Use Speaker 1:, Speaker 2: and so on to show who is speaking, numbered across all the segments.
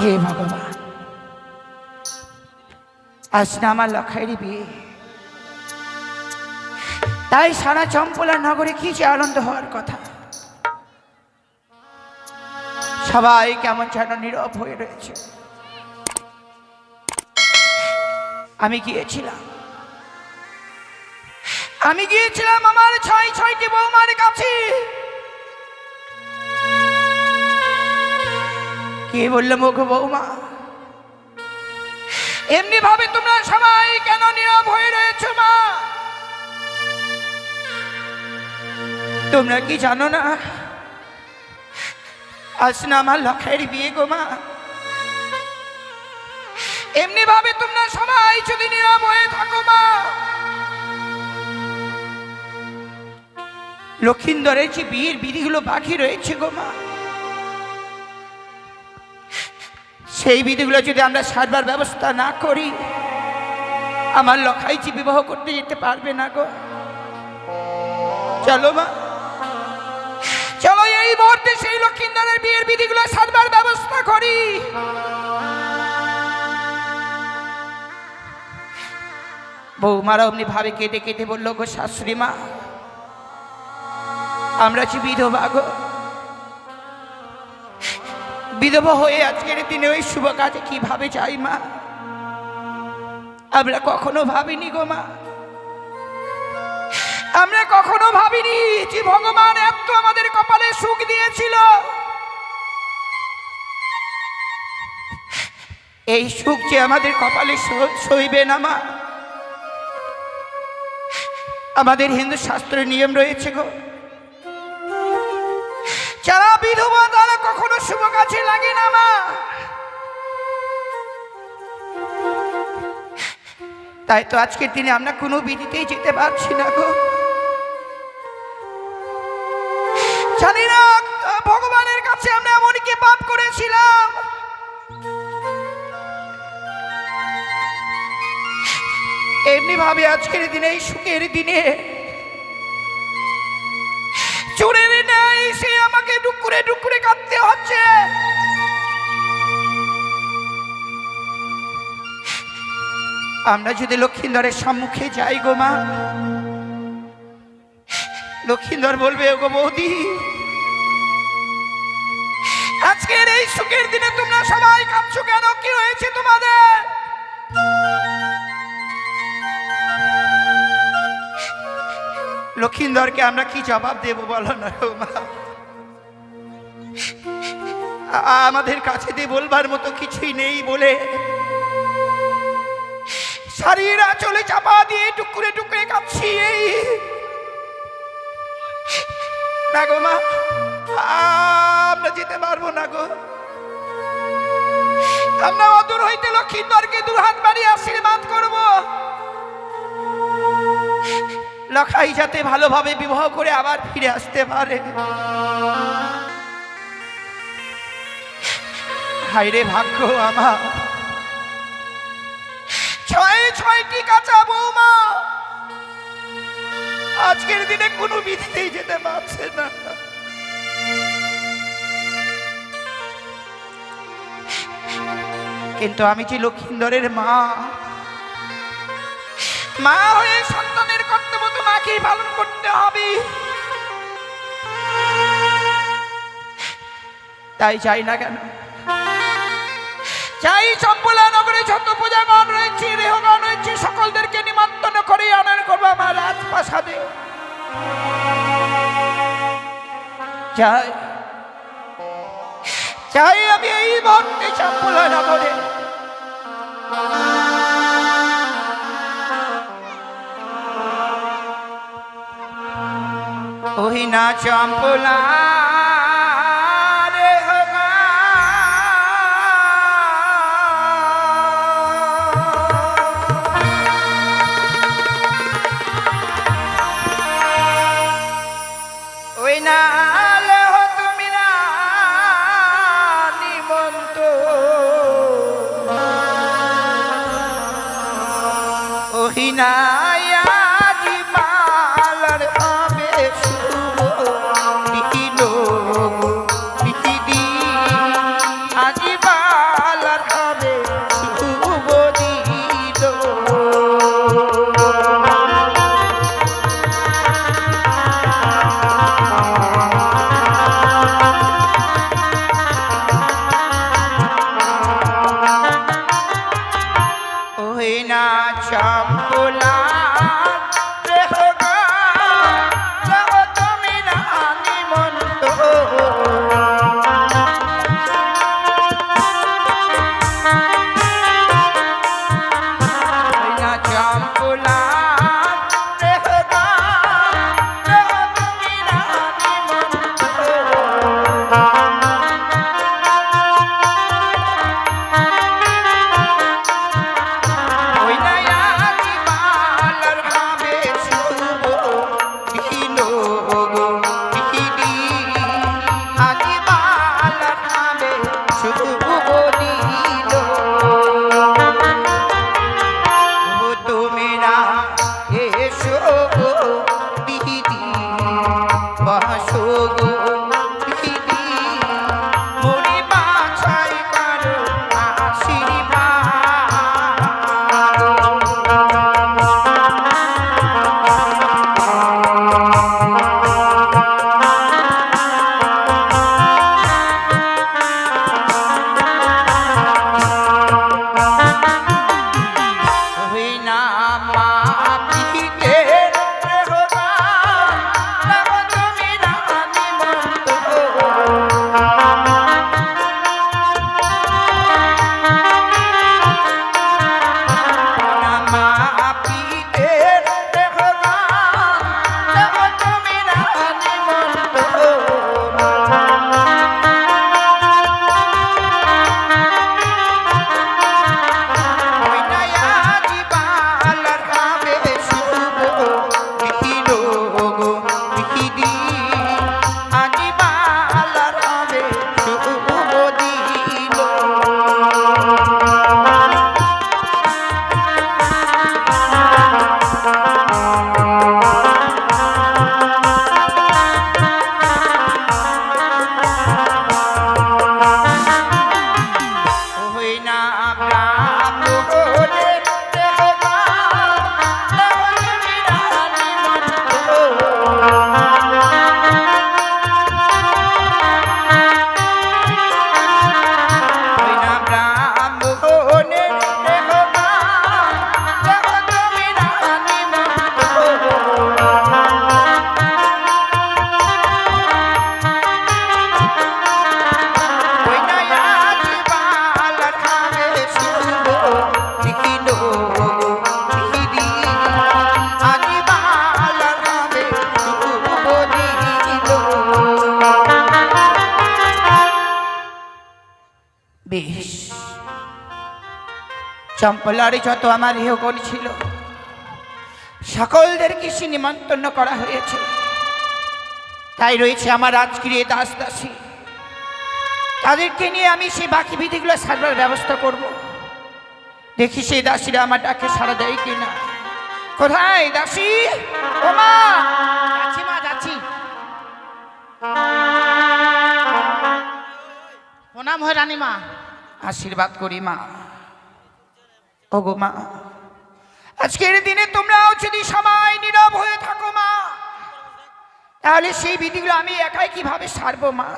Speaker 1: হে ভগবান, আজ না আমার লখাইয়ের বিয়ে, তাই সারা চম্পলা নগরে কি যে আনন্দ হওয়ার কথা, সবাই কেমন যেন নীরব হয়ে রয়েছে। আমি গিয়েছিলাম আমার ছয়টি বৌমার কাছে। কে বললো মুখ বৌমা, এমনি ভাবে তোমরা সবাই কেন নীরব হয়ে রয়েছ? মা, তোমরা কি জানো না আজ না আমার লখাইয়ের বিয়ে গো মা? এমনি ভাবে তোমরা সবাই যদি নীরব হয়ে থাকো মা, লক্ষিন্দরের যে বিয়ের বিধিগুলো বাকি রয়েছে গো মা, সেই বিধিগুলো যদি আমরা সারবার ব্যবস্থা না করি, আমার লখাইজি বিবাহ করতে যেতে পারবে না গো। চলো মা, চলো এই মুহূর্তে সেই লক্ষিন্দরের বিয়ের বিধিগুলো সারবার ব্যবস্থা করি। বৌমারা অমনি ভাবে কেঁদে কেঁদে বললো, গো শাশুড়ি মা, আমরা যে বিধবা গো, বিধবা হয়ে আজকের দিনে ওই শুভ কাজে কিভাবে যাই মা? আমরা কখনো ভাবিনি গো মা, আমরা কখনো ভাবিনি যে ভগবান এত আমাদের কপালে সুখ দিয়েছিল, এই সুখ যে আমাদের কপালে সইবে না মা। আমাদের হিন্দু শাস্ত্রের নিয়ম রয়েছে গো, যারা বিধবা তারা কখনো শুভ কাজে লাগে না মা। তাই তো আজকের দিনে আমরা কোনো বিধিতেই যেতে পারছি না গো। জানি না ভগবানের কাছে আমরা এমন কি পাপ করেছিলাম, এমনি ভাবে আজকের দিনে এই সুখের দিনে চোরের নেই সে আমাকে ডুকুরে ডুকুরে কাঁদতে হচ্ছে। আমরা যদি লক্ষিন্দরের সম্মুখে যাই গো মা, লক্ষিন্দর বলবে, ও গো বৌদি, আজকের এই সুখের দিনে তোমরা সবাই কাঁদছো কেন? কি হয়েছে তোমাদের? লক্ষিন্দরকে আমরা কি জবাব দেব বলো না গো মা? আমাদের কাছে দিয়ে বলবার মতো কিছুই নেই বলে শাড়ির আঁচলে চাপা দিয়ে টুকরে টুকরে কাঁদছি। না গো মা, আমরা যেতে পারবো না গো। আমরা অদূর হইতে লক্ষিন্দরকে দুহাত বাড়িয়ে আশীর্বাদ করব, লখাই যাতে ভালোভাবে বিবাহ করে আবার ফিরে আসতে পারে। হায়রে ভাগ্য আমার, ছয়টি কাঁচা বৌমা আজকের দিনে কোনো বিধিতেই যেতে পারছে না। কিন্তু আমি যে লক্ষিন্দরের মা, মা হয়ে সন্তানের কর্তব্য তো মাকেই পালন করতে হবে। তাই যাই না কেন, চাই চম্পলা নগরে যত পূজাগণ রয়েছে, রেহগণ রয়েছে, সকলদেরকে নিমন্ত্রণ করে আনয়ন করবো আমার রাজপ্রাসাদে। চাই আমি এই মুহূর্তে চম্পলা নগরে ওই না চম্পলা চম্পলারে যত আমার ইহগণ ছিল সকলদের কৃষি নিমন্ত্রণ করা হয়েছে, তাই রয়েছে আমার আজকের এই দাস দাসী। তাদেরকে নিয়ে আমি সেই বাকি বিধিগুলো সারবার ব্যবস্থা করব। দেখি সেই দাসীরা আমার ডাকে সাড়া দেয় কিনা। কোথায় দাসী? ও মা!
Speaker 2: যাচ্ছি মা, যাচ্ছি। প্রণাম হয় রানীমা।
Speaker 1: আশীর্বাদ করি মা। ওগো মা, আজকের দিনে তোমরাও যদি সবাই নীরব হয়ে থাকো মা, তাহলে সেই বিধিগুলো আমি একাই কিভাবে সারবো মা?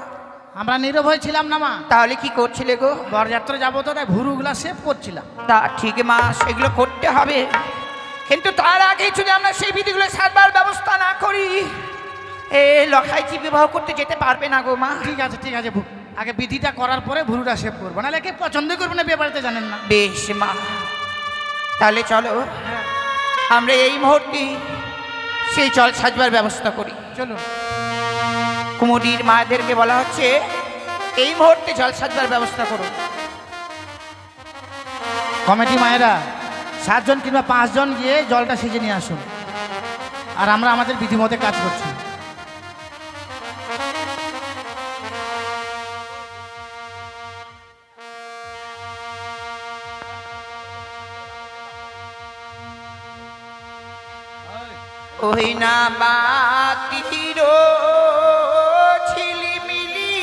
Speaker 2: আমরা নীরব হয়েছিলাম না মা,
Speaker 1: তাহলে কি করছিলে গো?
Speaker 2: বরযাত্রা যাবো তো তাই ভুরুগুলা সেভ করছিলাম।
Speaker 1: তা ঠিক মা, সেগুলো করতে হবে, কিন্তু তার আগে যদি আমরা সেই বিধিগুলো সারবার ব্যবস্থা না করি, এ লখাইচি বিবাহ করতে যেতে পারবে না গো মা।
Speaker 2: ঠিক আছে ঠিক আছে, আগে বিধিটা করার পরে ভুরুটা সেভ করবো, নাহলে কে পছন্দ করবে না, বিয়ে বাড়িতে জানেন না।
Speaker 1: বেশ মা, তাহলে চলো আমরা এই মুহূর্তে সেই জল সাজবার ব্যবস্থা করি।
Speaker 2: চলো।
Speaker 1: কুমুদির মায়েদেরকে বলা হচ্ছে এই মুহূর্তে জল সাজবার ব্যবস্থা করুন।
Speaker 2: কমিটি মায়েরা 7 জন কিংবা 5 জন গিয়ে জলটা সেজে নিয়ে আসুন, আর আমরা আমাদের বিধিমতে কাজ করছি।
Speaker 1: ওই না বাতির ঝিলিমিলি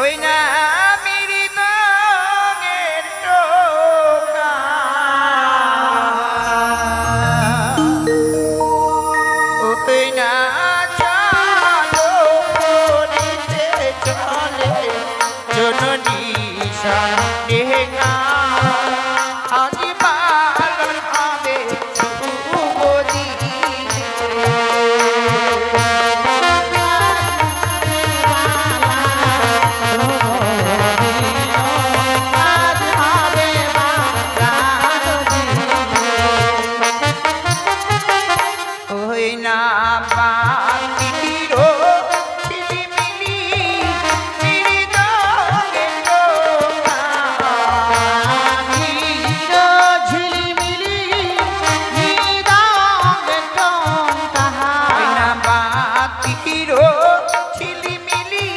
Speaker 1: ওই না মৃদঙ্গের টোকা ওই না চলো পড়িতে চলে জননী সন্দেহা আজি পালন হবে শুভদি ওই না বাতির ঝিলিমিলি মৃদঙ্গের টোকা ওই না বাতির ঝিলিমিলি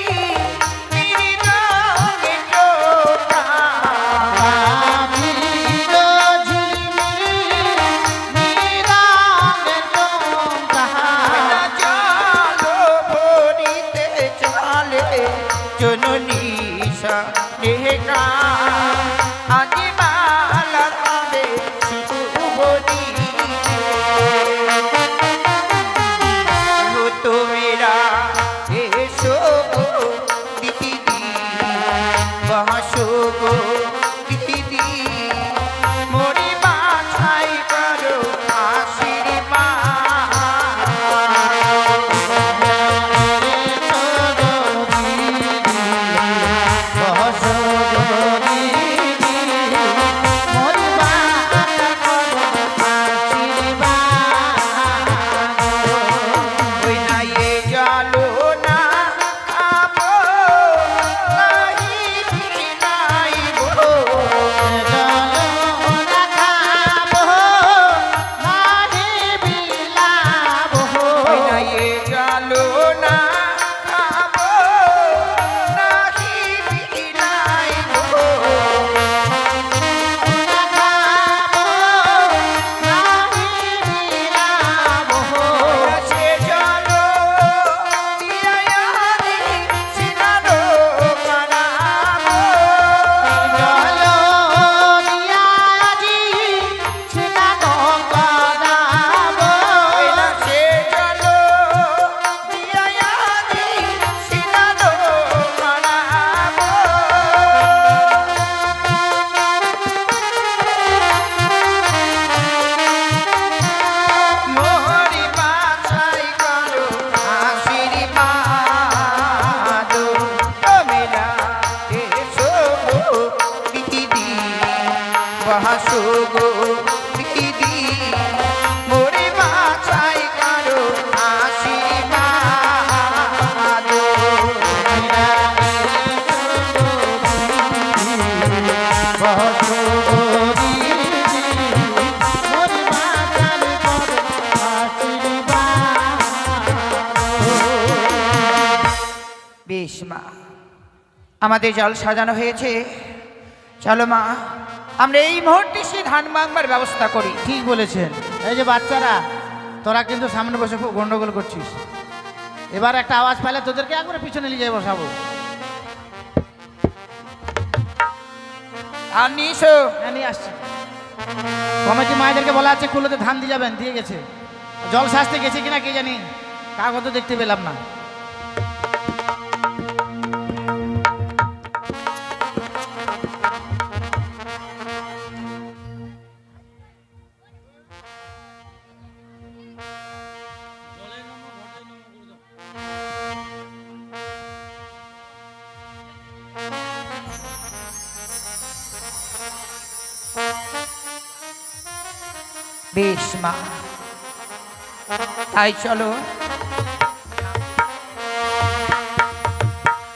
Speaker 1: মৃদঙ্গের টোকা চলো ভরিতে চলে জননী সন্দেহা আজি মালা হবে শুভদি তো মেরা এসো দিদি বসো গো দিদি মরি বাছাই করো ওই না এ জালো না খাবো নাহি বিলাইবো ওই না এ জালো না খাবো নাহি বিলাইবো সে জালো দিয়ায়ানি সিনানো কানাবো ওই না সে জালো দিয়ায়ানি সিনানো কানাবো মোরি বাছাই করো আশীর্বাদ তোমরা এসো গো দিদি বসো গো দিদি মোরি বাছাই করো আশীর্বাদ আমাদের জল সাজানো হয়েছে, চলো মা আমরা এই মুহূর্তে সেই ধান ভাঙবার ব্যবস্থা করি।
Speaker 2: ঠিক বলেছেন। এই যে বাচ্চারা, তোরা কিন্তু সামনে বসে খুব গন্ডগোল করছিস। এবার একটা আওয়াজ পেলে তোদেরকে একবারে পিছনে নিয়ে যাই বসাবো।
Speaker 1: আর নিয়ে এসো।
Speaker 2: হ্যাঁ, নিয়ে আসছি। কমিটি মায়েদেরকে বলা আছে কুলোতে ধান দিয়ে যাবেন, দিয়ে গেছে। জল সাজতে গেছে কিনা কে জানি, কাগজ তো দেখতে পেলাম না।
Speaker 1: বেশ মা, তাই চলো।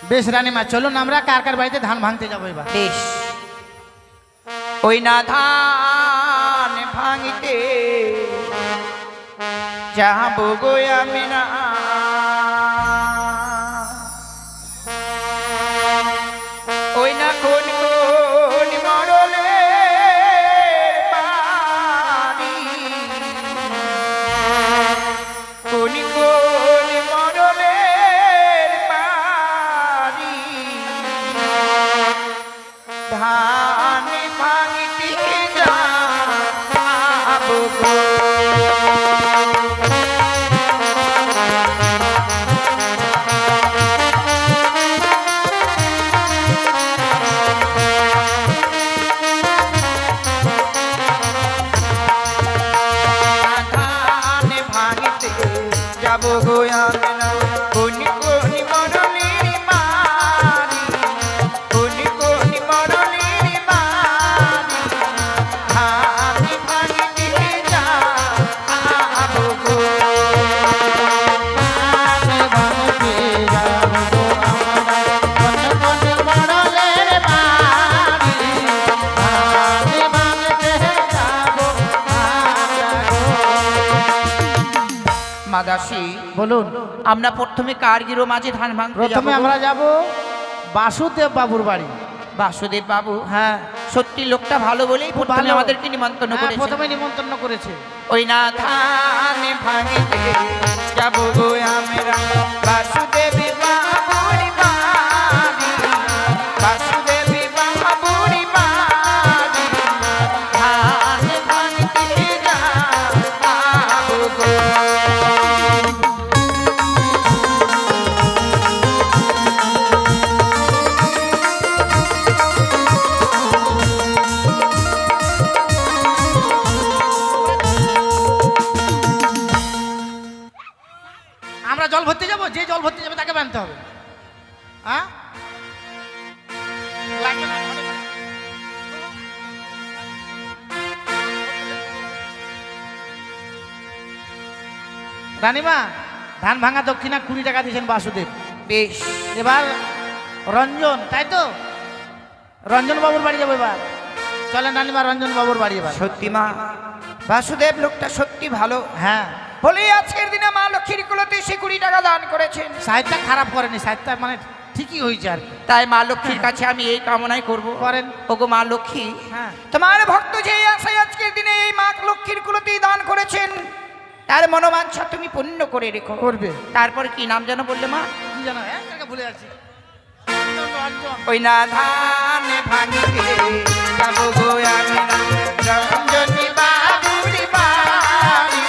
Speaker 2: বেশ রানীমা, চলুন আমরা কার কার বাড়িতে ধান ভাঙতে যাবো এবার।
Speaker 1: বেশ। ওই না ধান ভাঙিতে যাবো গো আমি না, ওই না কোন কোন মরলে বাড়ি, কোন কোন মরলের বাড়ি, ধান ভাঙিতে যাবো গো। ধান ভাঙিতে যাবো গো আমি না, কোন কোন মরলের বাড়ি, কোন কোন মরলের বাড়ি, ধান ভাঙিতে যাবো গো। মাদাসী,
Speaker 2: বলুন।
Speaker 1: আমরা প্রথমে কার গিরো মাঝে ধান ভাঙতে
Speaker 2: প্রথমে
Speaker 1: যাবো?
Speaker 2: আমরা যাব বাসুদেব বাবুর বাড়ি।
Speaker 1: বাসুদেব বাবু,
Speaker 2: হ্যাঁ,
Speaker 1: সত্যি লোকটা ভালো বলেই
Speaker 2: খুব
Speaker 1: প্রথমে
Speaker 2: ভালো।
Speaker 1: আমাদেরকে নিমন্ত্রণ
Speaker 2: হ্যাঁ,
Speaker 1: করেছে।
Speaker 2: প্রথমে নিমন্ত্রণ করেছে।
Speaker 1: ওই না ধান ভাঙিতে যাবো গো আমরা, বাসুদেব বাবুর বাড়ি, বাসুদেব বাবুর বাড়ি, ধান ভাঙিতে যাবো গো।
Speaker 2: আমরা জল ভরতে যাব, যে জল ভরতে যাবে তাকে বানতে হবে। হ্যাঁ, লাগবে না। রানীমা, ধান ভাঙা দক্ষিণা 20 টাকা দিয়েছেন বাসুদেব।
Speaker 1: বেশ।
Speaker 2: এবার রঞ্জন, তাই তো? রঞ্জন বাবুর বাড়ি যাবো এবার। চলেন রানীমা, রঞ্জন বাবুর বাড়ি এবার।
Speaker 1: সত্যি মা, বাসুদেব লোকটা সত্যি ভালো।
Speaker 2: হ্যাঁ,
Speaker 1: বলেই আজকের দিনে মা লক্ষ্মীর কুলোতে সে 20 টাকা দান করেছেন।
Speaker 2: সাহিত্যটা খারাপ করেনি, সাহিত্যটা মানে ঠিকই হয়েছে আর কি।
Speaker 1: তাই মা লক্ষ্মীর কাছে আমি এই কামনাই করব,
Speaker 2: করেন।
Speaker 1: ওগো মা লক্ষ্মী,
Speaker 2: হ্যাঁ,
Speaker 1: তোমার ভক্ত যে আশায় আজকের দিনে এই মা লক্ষ্মীর কুলোতেই দান করেছেন, তার মনোবাঞ্ছা তুমি পূর্ণ করে রেখো।
Speaker 2: করবে।
Speaker 1: তারপর কি নাম যেন বললে মা?
Speaker 2: কি জানো, একটা ভুলে যাচ্ছি। রঞ্জন, রঞ্জন।
Speaker 1: ওই না ধান ভাঙিতে যাবো গো আমি না, রঞ্জনী বাবুর বাড়ি,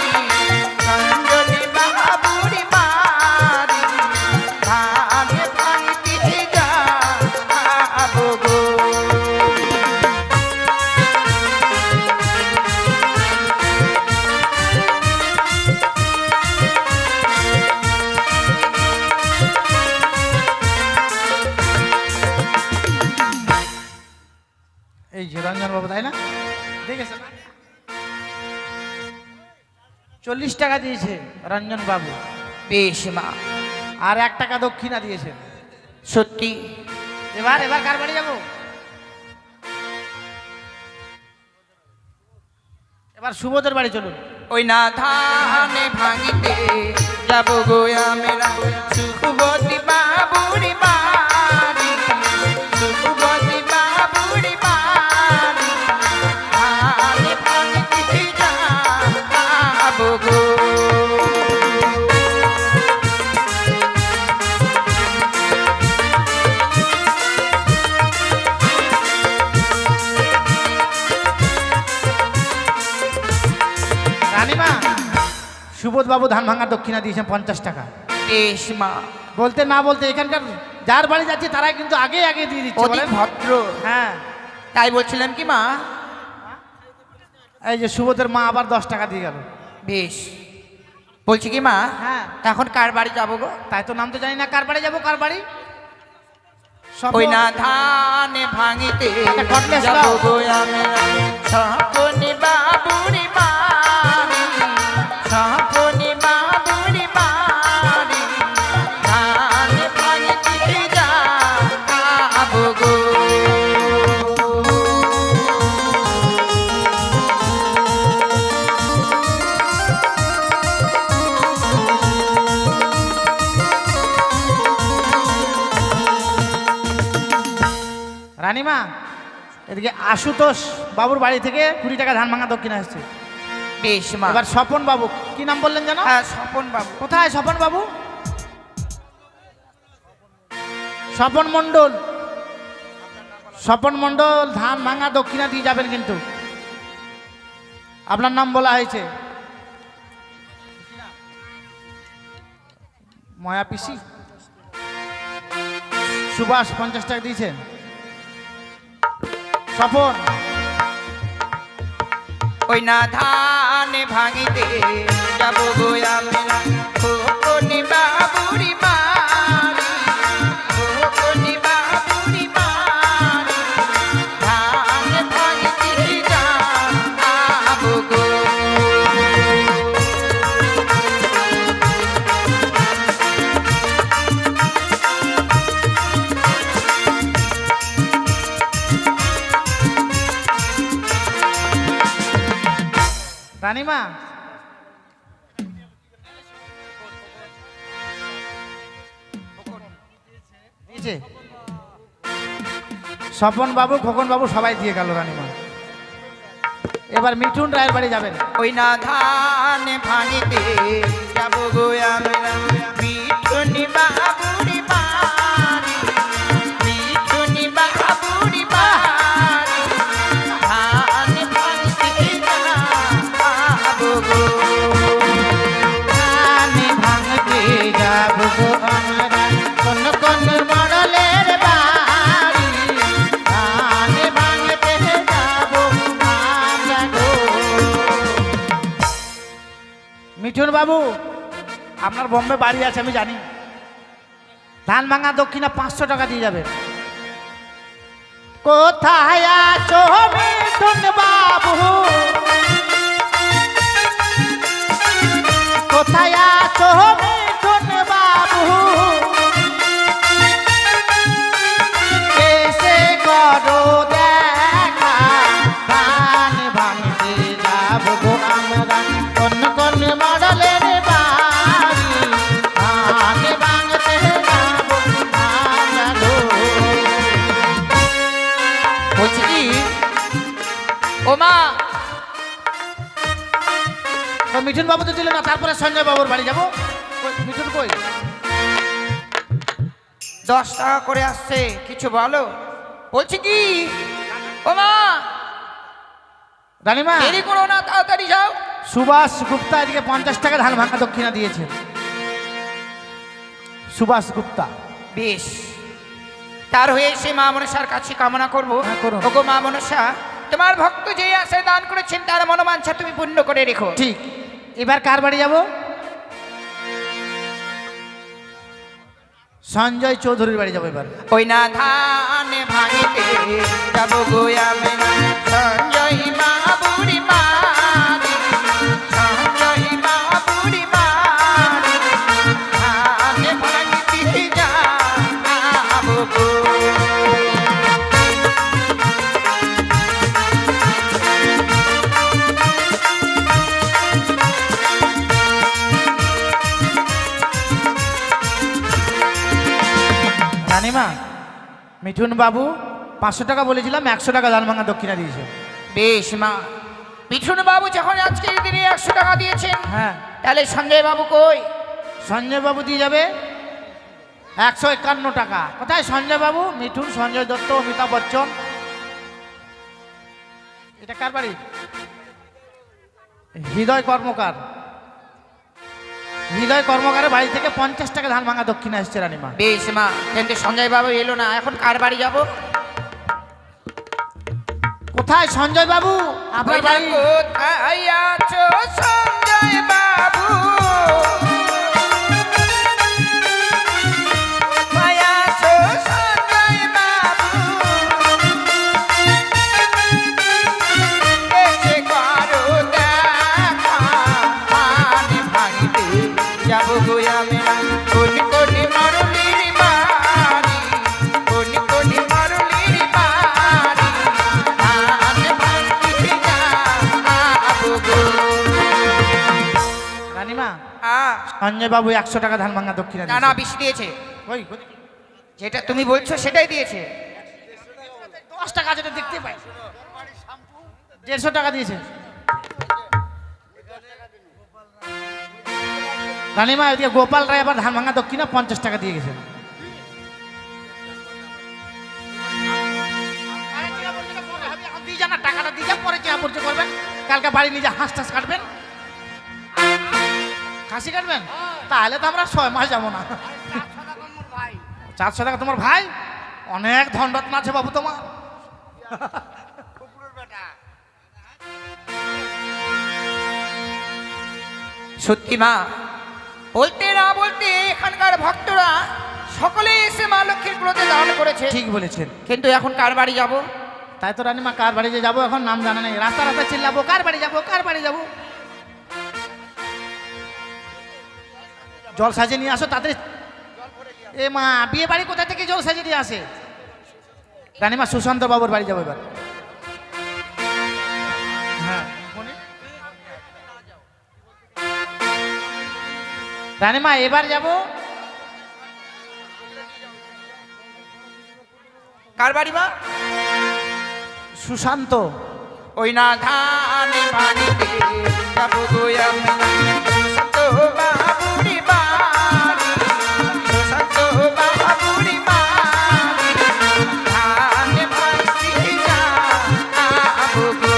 Speaker 1: রঞ্জনী বাবুর বাড়ি, ধান ভাঙিতে যাবো গো।
Speaker 2: এই যে রঞ্জন বাবু, তাই না? দেখেছেন, 40 টাকা দিয়েছে রঞ্জন বাবু।
Speaker 1: বেশ মা,
Speaker 2: আর 1 টাকা দক্ষিণা দিয়েছেন।
Speaker 1: সত্যি।
Speaker 2: এবার এবার কার বাড়ি যাবো? এবার সুবোধের বাড়ি চলুন।
Speaker 1: ওই না ধান ভাঙিতে যাবো গো আমরা, সুবোধী বাবুর বাড়ি,
Speaker 2: সুবোধ বাবু ধান ভাঙা দক্ষিণা দিয়েছেন 50 টাকা।
Speaker 1: বেশ মা,
Speaker 2: বলতে না বলতে এখানকার যার বাড়ি যাচ্ছে তারাই কিন্তু আগে আগে দিয়ে দিচ্ছে
Speaker 1: অতি
Speaker 2: বলেন।
Speaker 1: ভদ্র।
Speaker 2: হ্যাঁ,
Speaker 1: তাই বলছিলাম কি মা,
Speaker 2: এই যে সুবোধের মা আবার 10 টাকা দিয়ে গেল।
Speaker 1: বেশ বলছি কি মা,
Speaker 2: হ্যাঁ,
Speaker 1: এখন কার বাড়ি যাবো গো?
Speaker 2: তাই তো নাম তো জানি না কার বাড়ি যাবো, কার বাড়ি।
Speaker 1: ওই না ধান ভাঙিতে
Speaker 2: একটা কটলেস
Speaker 1: যাবো
Speaker 2: দাও।
Speaker 1: গো আমরা, সপনি বাবুরি বাড়ি, সপনি বাবুরি বাড়ি, ধান ভাঙিতে যাবো গো।
Speaker 2: রানীমা, এদিকে আশুতোষ বাবুর বাড়ি থেকে 20 টাকা ধান ভাঙা দক্ষিণা আসছে।
Speaker 1: বেশ মা।
Speaker 2: এবার স্বপন বাবু, কি নাম বললেন জানো?
Speaker 1: হ্যাঁ, স্বপন বাবু।
Speaker 2: কোথায় স্বপন বাবু? স্বপন মণ্ডল। স্বপন মণ্ডল ধান ভাঙা দক্ষিণা দিয়ে যাবেন, কিন্তু আপনার নাম বলা হয়েছে। ময়া পিসি। সুভাষ 50 টাকা দিয়েছেন। স্বপন,
Speaker 1: ওই না ধান ভাঙিতে যাবো গো আমরা, খোকনি বাবুরি বাড়ি, খোকনি বাবুরি বাড়ি, ধান ভাঙিতে যাবো গো।
Speaker 2: রানীমা, দিয়েছে। স্বপন বাবু, খোকন বাবু সবাই দিয়ে গেল রানীমা। এবার মিঠুন রায়ের বাড়ি যাবেন।
Speaker 1: ওই না ধান ভাঙিতে যাবো গো আমরা, মিঠুনি বাবুরি বাড়ি, মিঠুনি বাবুরি বাড়ি, ধান ভাঙিতে যাবো গো।
Speaker 2: ধান ভাঙতে যাব গো আমরা, কোন কোন মডলের বাড়ি, ধান ভাঙতে যাব আমরা গো। মিঠুন বাবু, আপনার বোম্বে বাড়ি আছে আমি জানি। ধান ভাঙা দক্ষিণা 500 টাকা দিয়ে যাবে। কোথায় আছো মিঠুন বাবু, কোথায় আছো মিঠুন বাবু, এসে করো দেখা, ধান ভাঙতে যাব গো আমরা, কোন কোন মডলের বাড়ি, ধান ভাঙতে যাব আমরা গো।
Speaker 1: বলছি কি ও মা,
Speaker 2: তো মিঠুন বাবু তো দিল না, তারপরে সঞ্জয় বাবুর বাড়ি যাবো। মিঠুন কই?
Speaker 1: 10 টাকা করে আসছে, কিছু বলো। বলছি কি ও মা,
Speaker 2: রানীমা,
Speaker 1: দেরি করো না, তাড়াতাড়ি যাও।
Speaker 2: সুভাষ গুপ্তা এদিকে 50 টাকা ধান ভাঙা দক্ষিণা দিয়েছে। সুভাষ গুপ্তা।
Speaker 1: বেশ, তার হয়ে সে মা মনসার কাছে কামনা করবো।
Speaker 2: হ্যাঁ, করুন।
Speaker 1: ওগো মা মনসা, তোমার ভক্ত যে আশায় দান করেছেন তার মনোবাঞ্ছা তুমি পূর্ণ করে রেখো।
Speaker 2: ঠিক। এবার কার বাড়ি যাব? সঞ্জয় চৌধুরীর বাড়ি যাবো এবার।
Speaker 1: ওই না ধান ভাঙিতে যাবো গো আমি, সঞ্জয় বাবুরি বাড়ি, সঞ্জয় বাবুরি বাড়ি, ধান ভাঙিতে যাবো গো।
Speaker 2: রানীমা, মিঠুন বাবু 500 টাকা বলেছিলাম, 100 টাকা ধান ভাঙা দক্ষিণা দিয়েছে।
Speaker 1: বেশ মা, মিঠুন বাবু যখন আজকের দিনে 100 টাকা দিয়েছেন,
Speaker 2: হ্যাঁ,
Speaker 1: তাহলে সঞ্জয় বাবু কই?
Speaker 2: সঞ্জয় বাবু দিয়ে যাবে 151 টাকা। কোথায় সঞ্জয় বাবু? মিঠুন, সঞ্জয় দত্ত, অমিতাভ বচ্চন। এটা কার বাড়ি? হৃদয় কর্মকার। হৃদয় কর্মকারের বাড়ি থেকে 50 টাকা ধান ভাঙা দক্ষিণে আসছে রানীমা।
Speaker 1: বেশ মা, কিন্তু সঞ্জয় বাবু এলো না, এখন কার বাড়ি যাব?
Speaker 2: কোথায় সঞ্জয় বাবু? আপনার বাড়ি
Speaker 1: কোথায় আছো সঞ্জয় বাবু? কোথায় আছো সঞ্জয় বাবু? এসে করো দেখা, ধান ভাঙিতে যাব গো আমি। কোনি কোনি মারুলির বাড়ি, কোনি কোনি মারুলির বাড়ি, ধান ভাঙিতে যাব গো।
Speaker 2: রানীমা, সঞ্জয় বাবু 100 টাকা ধান ভাঙা দক্ষিণে
Speaker 1: না
Speaker 2: দিয়েছে।
Speaker 1: না, বেশি দিয়েছে।
Speaker 2: ওই
Speaker 1: যেটা তুমি বলছো সেটাই দিয়েছে।
Speaker 2: 10 টাকা যেটা দেখতে পাই, 150 টাকা দিয়েছে। রানীমা, ওইদিকে গোপাল রায় আবার ধান ভাঙা দক্ষিণে 50 টাকা দিয়ে গেছে। টাকাটা দিয়ে যা, পরে চেনা পরিচয় করবেন। কালকে বাড়ি নিজে হাঁস টাস কাটবেন, খাসি কাটবেন, তাহলে তো আমরা 6 মাস যাবো না। 400 টাকা তোমার ভাই? অনেক ধনরত্ন আছে বাবু তোমার।
Speaker 1: সত্যি মা, বলতে না বলতে এখানকার ভক্তরা সকলে এসে মা লক্ষ্মীর ক্রোধে দান করেছে।
Speaker 2: ঠিক বলেছেন।
Speaker 1: কিন্তু এখন কার বাড়ি যাব?
Speaker 2: তাই তো রানীমা, কার বাড়ি যে যাবো এখন নাম জানা নেই। রাস্তা রাস্তা চিল্লাবো, কার বাড়ি যাবো, কার বাড়ি যাবো। জল সাজিয়ে নিয়ে আসো তাড়াতাড়ি। এ মা, বিয়ে বাড়ি কোথা থেকে জল সাজিয়ে নিয়ে আসে? রানীমা, সুশান্ত বাবুর বাড়ি যাবো এবার। হ্যাঁ রানীমা, এবার যাব
Speaker 1: কার বাড়ি মা?
Speaker 2: সুশান্ত।
Speaker 1: ওই না ধান ভাঙিতে যাব গো আমি। সুশান্ত বাবুরি বাড়ি, সুশান্ত বাবুরি বাড়ি, ধান ভাঙিতে যাব গো।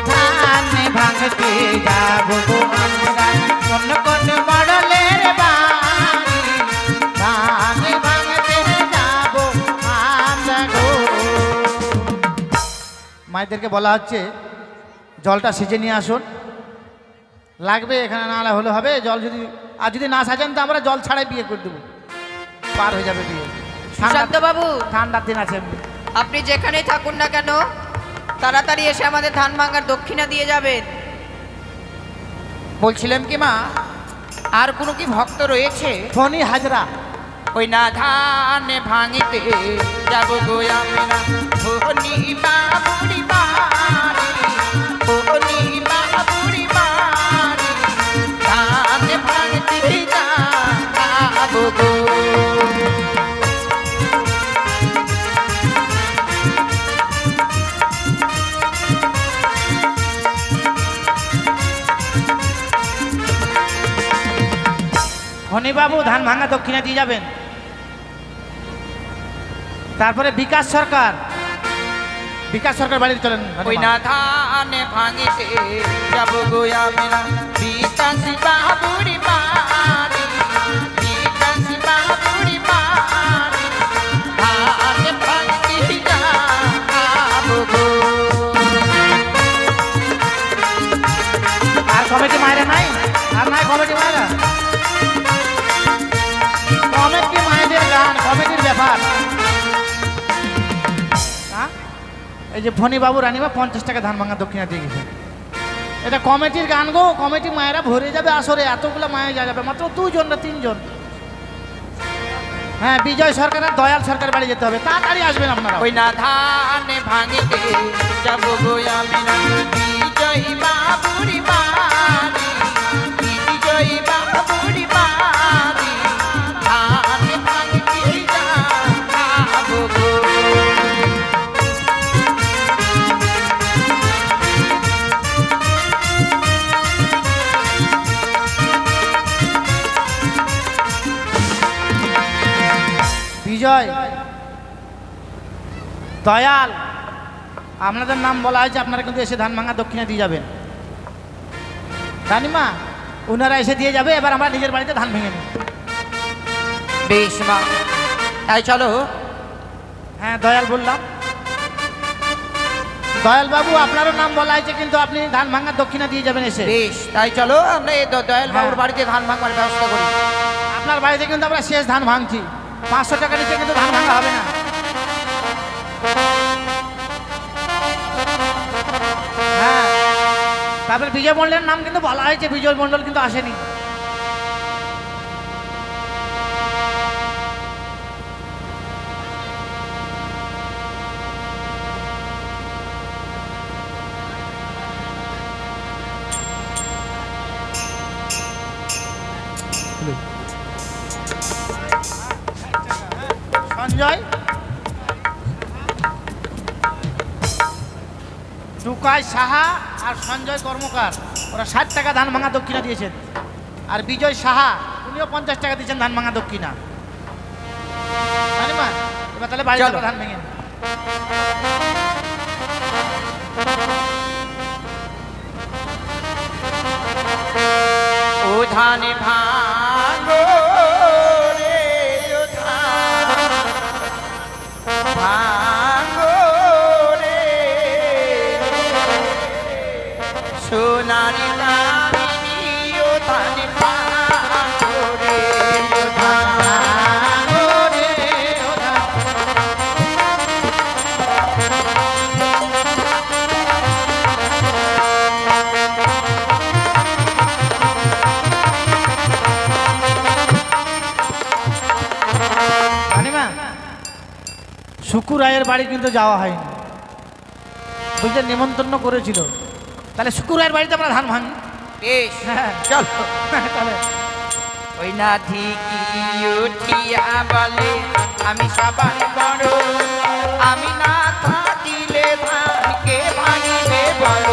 Speaker 2: ধান ভাঙতে যাব গো আমরা, কোন কোন মডলের বাড়ি, ধান ভাঙতে যাব আমরা গো। মায়েদেরকে বলা হচ্ছে জলটা সেজে নিয়ে আসুন, লাগবে এখানে, না হলে হবে জল। যদি না সাজেন তো আমরা জল ছাড়াই বিয়ে করে দেবো, পার হয়ে যাবে বিয়ে।
Speaker 3: সুশান্ত বাবু,
Speaker 2: ঠান্ডার দিন আছে।
Speaker 3: আপনি যেখানেই থাকুন না কেন, তাড়াতাড়ি এসে আমাদের ধান ভাঙার দক্ষিণা দিয়ে যাবেন।
Speaker 1: বলছিলাম কি মা, আর কোনো কি ভক্ত রয়েছে?
Speaker 2: ফণি হাজরা।
Speaker 1: ওই না ধান ভাঙিতে যাব গো আমি না। ফণি বাবুরি বাড়ি, ফণি বাবুরি বাড়ি, ধান ভাঙিতে যাব গো।
Speaker 2: ফণিবাবু ধান ভাঙা দক্ষিণা দিয়ে যাবেন। তারপরে বিকাশ সরকার, বিকাশ সরকার বাড়ি চলেন।
Speaker 1: ওই না ধান ভাঙিতে যাব গো আমি না। বিকাশ বাবুরি বাড়ি, বিকাশ বাবুরি বাড়ি, ধান ভাঙিতে যাব গো।
Speaker 2: আর কমিটি মায়েরা নাই, আর নাই কমিটি মায়েরা। কমিটি মায়েদের গান, কমিটির ব্যাপার। হ্যাঁ? এই যে ফণিবাবু রানীমা 50 টাকা ধান ভাঙা দক্ষিণা দিয়ে গেছে। এটা কমিটির গান গো, কমিটি মায়েরা ভরে যাবে আসরে। এতগুলো মায়ে যা যাবে, মাত্র 2 জন না 3 জন। হ্যাঁ, বিজয় সরকার আর দয়াল সরকার বাড়ি যেতে হবে, তাড়াতাড়ি আসবেন আপনারা।
Speaker 1: ওই না ধান ভাঙিতে যাব গো আমি না। বিজয় বাবুরি বাড়ি, বিজয় বাবুরি বাড়ি, ধান ভাঙিতে যাব গো।
Speaker 2: বিজয়, দয়াল, আপনাদের নাম বলা হয়েছে, আপনারা কিন্তু এসে ধান ভাঙা দক্ষিণা দিয়ে যাবেন। রানীমা, ওনারা এসে দিয়ে যাবে, এবার আমরা নিজের বাড়িতে ধান ভেঙে নিই।
Speaker 1: বেশ মা, তাই চলো।
Speaker 2: হ্যাঁ দয়াল বললাম। দয়াল বাবু আপনারও নাম বলা হয়েছে, কিন্তু আপনি ধান ভাঙার দক্ষিণা দিয়ে যাবেন এসে।
Speaker 1: বেশ, তাই চলো আমরা এই দয়াল বাবুর
Speaker 2: হ্যাঁ।
Speaker 1: বাড়িতে ধান ভাঙবার ব্যবস্থা করি।
Speaker 2: আপনার বাড়িতে কিন্তু আমরা শেষ ধান ভাঙছি, 500 টাকা নিচে কিন্তু ধান ভাঙা হবে না। হ্যাঁ, তারপরে বিজয় মণ্ডলের নাম কিন্তু বলা হয়েছে, বিজয় মণ্ডল কিন্তু আসেনি। সঞ্জয়, টুকাই সাহা আর সঞ্জয় কর্মকার, ওরা 60 টাকা ধান ভাঙা দক্ষিণা দিয়েছেন। আর বিজয় সাহা উনিও 50 টাকা দিয়েছেন ধান ভাঙা দক্ষিণা। জানিমা, এবার তাহলে বাড়ি
Speaker 1: চলো।
Speaker 2: যাবো ধান ভেঙে।
Speaker 1: ও ধান ভাঙো রে, ও ধান ভাঙো রে, সোনারি দামিনী ও ধান ভাঙো রে, ও ধান ভাঙো রে, ও ধান।
Speaker 2: জানিমা, শুকুর রায়ের বাড়ি কিন্তু যাওয়া হয়নি, বুঝলে, নিমন্ত্রণ করেছিল। তাহলে শুকুর রায়ের বাড়িতে আমরা ধান ভাঙি।
Speaker 1: বেশ,
Speaker 2: হ্যাঁ।
Speaker 1: চলো।
Speaker 2: তাহলে
Speaker 1: ওই না ধিকি উঠিয়া বলে আমি সবার বড়, আমি না থাকিলে ধানকে ভাঙিবে বড়।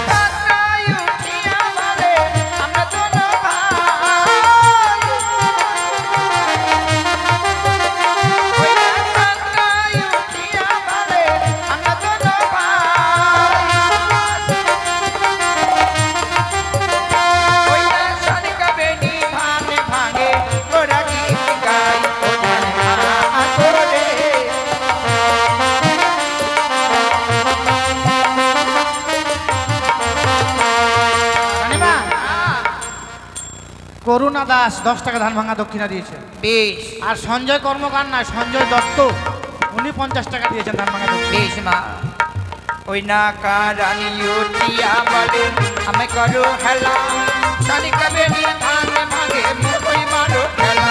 Speaker 1: কাকাই উঠিয়া বলে, আমরা দোনো ভাই। ওই না কাকাই উঠিয়া বলে, আমরা দোনো ভাই। ওই না শালিকা বেনি ধান ভাঙে, ওরা গীত গায়, ও ধান ভাঙো রে।
Speaker 2: জানিমা, করুণা দাস 10 টাকা ধান ভাঙা দক্ষিণা দিয়েছে।
Speaker 1: বেশ
Speaker 2: আর সঞ্জয় কর্মকার না, সঞ্জয় দত্ত, উনি 50 টাকা দিয়েছেন ধান ভাঙা দক্ষিণা।
Speaker 1: বেশ মা, ওই না কারানি উঠিয়া বলে আমি করো হেলা, শালিকা বেনি ধান ভাঙে, মুখই মারো খেলা।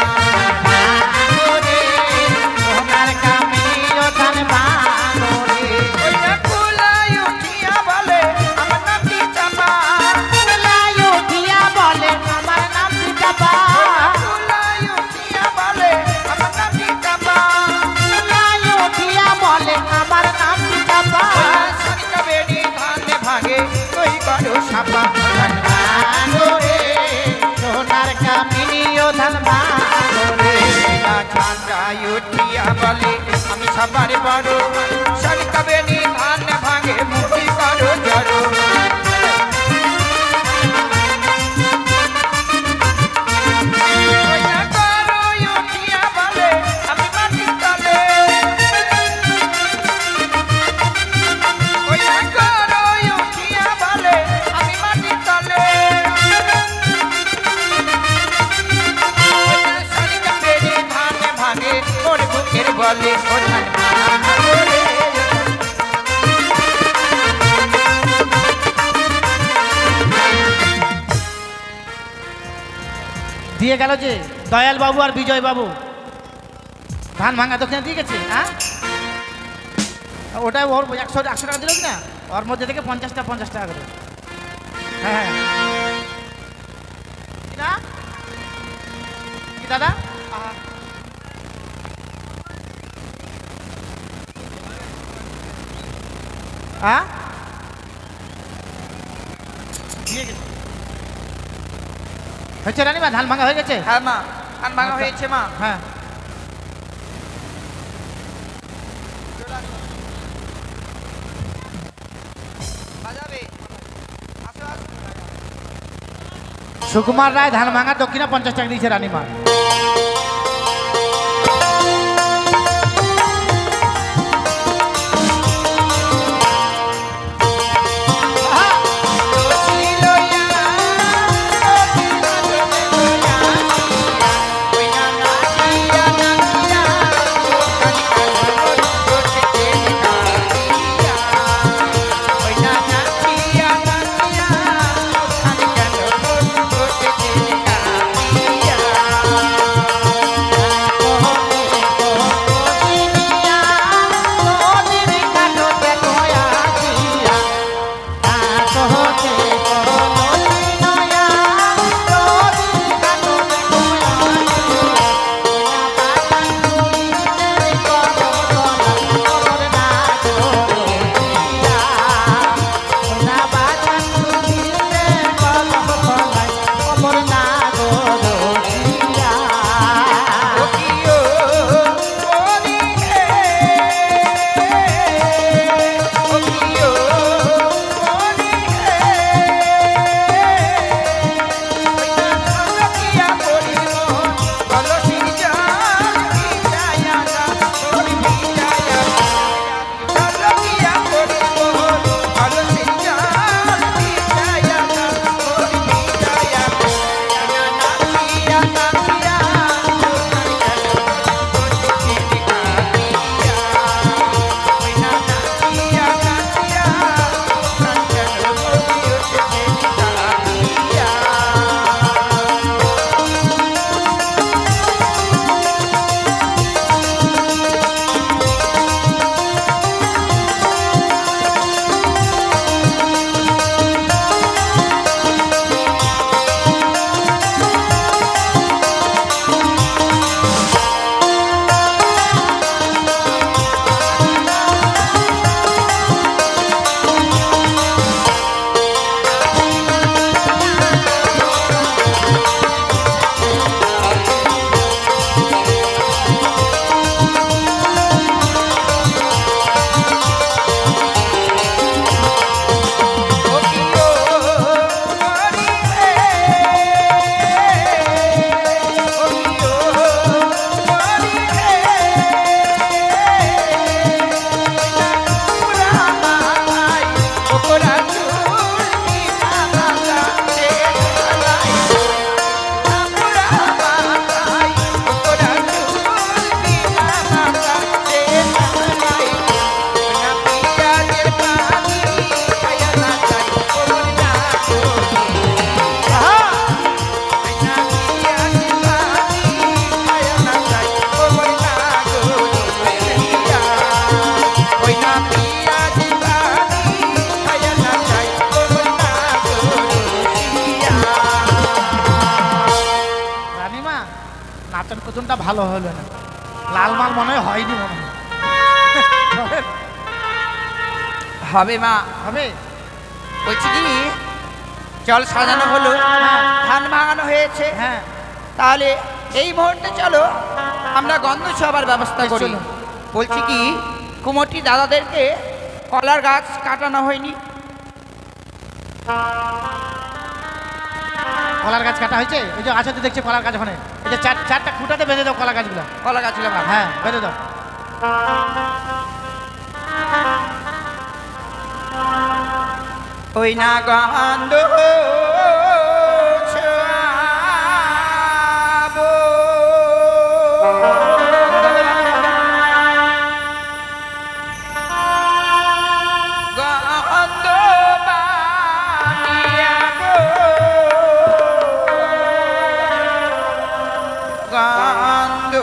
Speaker 1: ওই না কুলাই উঠিয়া বলে আমার নামটি চাপা, কুলাই উঠিয়া বলে আমার নামটি চাপা। শালিকা বেনি ধান ভাঙে, ওই করো সাপা। ঠান্ডায় উঠিয়া বলে আমি সবার বড়, শালিকা বেনি ধান ভাঙে, মুখি করো জড়ো। ওই না করো উঠিয়া বলে আমি মাটির তলে, ওই না করো উঠিয়া বলে আমি মাটির তলে। ওই না শালিকা বেনি ধান ভাঙে, ওর বুকের বলে, ও ধান ভাঙো রে।
Speaker 2: দিয়ে গেল যে দয়াল বাবু আর বিজয় বাবু ধান ভাঙা দক্ষিণা দিয়ে গেছে। হ্যাঁ, ওটাই ওর 100 টাকা দিল কি না, ওর মধ্যে থেকে 50 টাকা করে। হ্যাঁ কি না? কি দাদা? হ্যাঁ, দিয়ে গেছে। হয়েছে রানিমা, ধান ভাঙা হয়ে গেছে।
Speaker 1: হ্যাঁ মা, ধান ভাঙা হয়েছে মা।
Speaker 2: হ্যাঁ, সুকুমার রায় ধান ভাঙা দক্ষিণা 50 টাকা দিয়েছে রানীমা। নাচন কুচনটা ভালো হলো না, লাল মাল মনে হয়নি, মনে হয়
Speaker 1: হবে মা
Speaker 2: হবে।
Speaker 1: বলছি কি জল সাজানো হলো, ধান ভাঙানো হয়েছে,
Speaker 2: হ্যাঁ
Speaker 1: তাহলে এই মুহূর্তে চলো আমরা গন্ধ ছোঁয়াবার ব্যবস্থা করি।
Speaker 2: চলো।
Speaker 1: বলছি কি কুমোরটি দাদাদেরকে কলার গাছ কাটানো হয়নি?
Speaker 2: কলার গাছ কাটা হয়েছে, ওই যে আছে তো দেখছি কলার গাছ ওখানে, এই যে চারটা খুঁটাতে বেঁধে দাও কলা গাছগুলো।
Speaker 1: কলা গাছগুলো ভালো।
Speaker 2: হ্যাঁ বেঁধে দাও।
Speaker 1: ওই না গন্ধ ছোঁয়াবো, গন্ধ বানিয়াবো, গন্ধ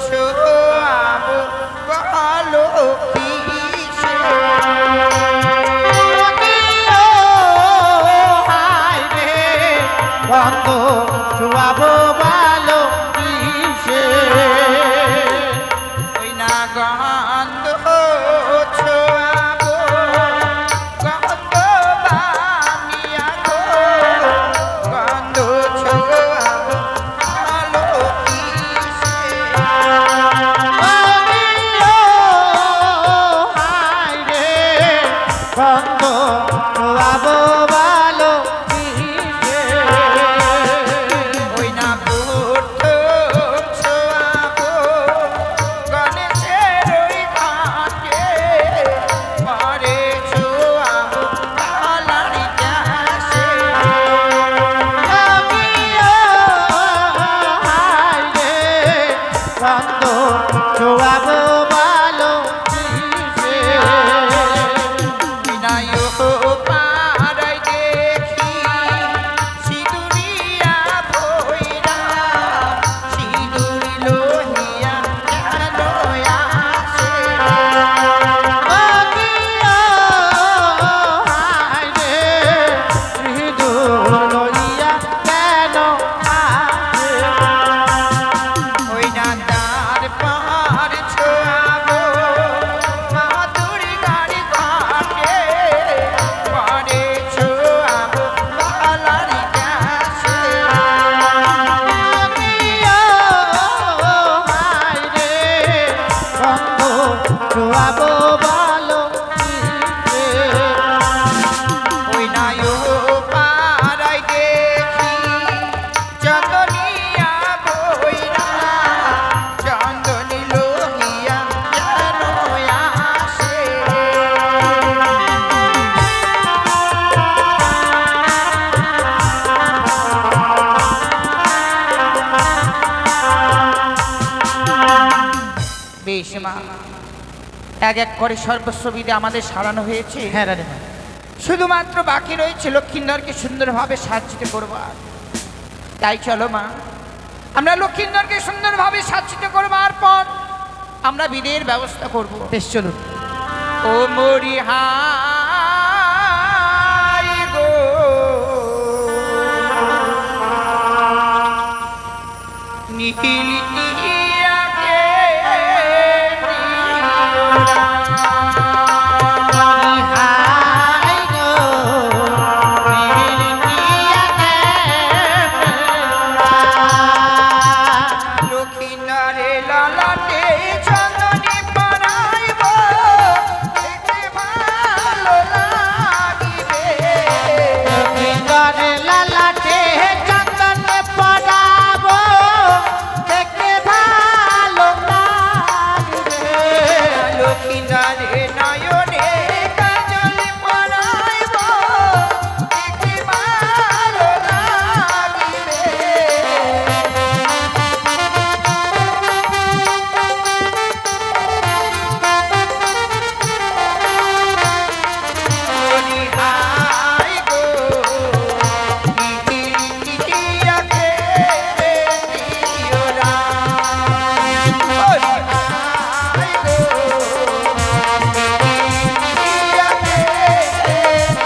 Speaker 1: ছোঁয়াবো ভালো পিছে।
Speaker 2: বন্ধ ছুয়াবো ভালো কিসে,
Speaker 1: ওই না গন্ধ ছোঁয়াবো, গন্ধ বানিয়াবো, গন্ধ ছোঁয়াবো ভালো কিসে।
Speaker 2: বন্ধ ছুয়াবো ভালো কিসে। শোয়াবো বলো
Speaker 1: ওই নায়ো পাড়ায় দেখি চন্দনিয়া বইরা চন্দনী লোহিয়া যেন আসে। বেশ মা, এক এক করে সর্বস্ব বিধে আমাদের সারানো হয়েছে।
Speaker 2: হ্যাঁ রানীমা,
Speaker 1: শুধুমাত্র বাকি রয়েছে লক্ষ্মীন্দরকে সুন্দরভাবে সাজ্জিত করবার। তাই চলো মা, আমরা লক্ষ্মীন্দরকে সুন্দরভাবে সাজ্জিত করবার পর আমরা বিদের ব্যবস্থা করব।
Speaker 2: বেশ চলুন।
Speaker 1: ও মরি হাই গো নীলিয়াকে
Speaker 2: হাই গো
Speaker 1: লক্ষ্মীন্দরে ললাটে চন্দনী পরাইব দেখতে ভালো লাগিবে।
Speaker 2: লক্ষ্মীন্দরে লালাটে চন্দন পরাবো দেখতে ভালো লাগবে।
Speaker 1: লক্ষ্মীন্দরে নয়নে কাজল পরাইব দেখতে ভালো লাগিবে। মরি হাই গো নীলিয়াকে দিও না। মরি হাই গো নীলিয়াকে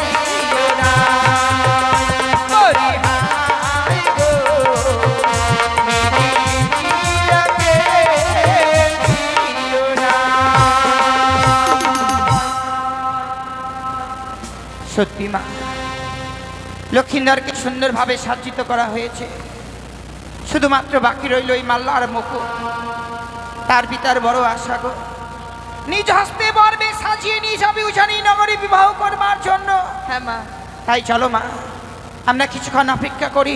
Speaker 1: দিও না। মরি হাই গো নীলিয়াকে দিও না। সত্যি মা, লক্ষ্মীন্দরকে সুন্দরভাবে সাজ্জিত করা হয়েছে। শুধুমাত্র বাকি রইল এই মাল্লার মুকুট। তার পিতার বড় আশা গো, নিজ হস্তে বর্বে সাজিয়ে নিয়ে যাবে উজানি নগরে বিবাহ করবার জন্য।
Speaker 3: হ্যাঁ মা,
Speaker 1: তাই চলো মা, আমরা কিছুক্ষণ অপেক্ষা করি,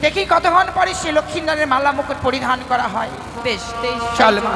Speaker 1: দেখি কতক্ষণ পরে সে লক্ষ্মীন্দরের মাল্লা মুকুট পরিধান করা হয়।
Speaker 3: বেশ বেশ
Speaker 1: চল মা।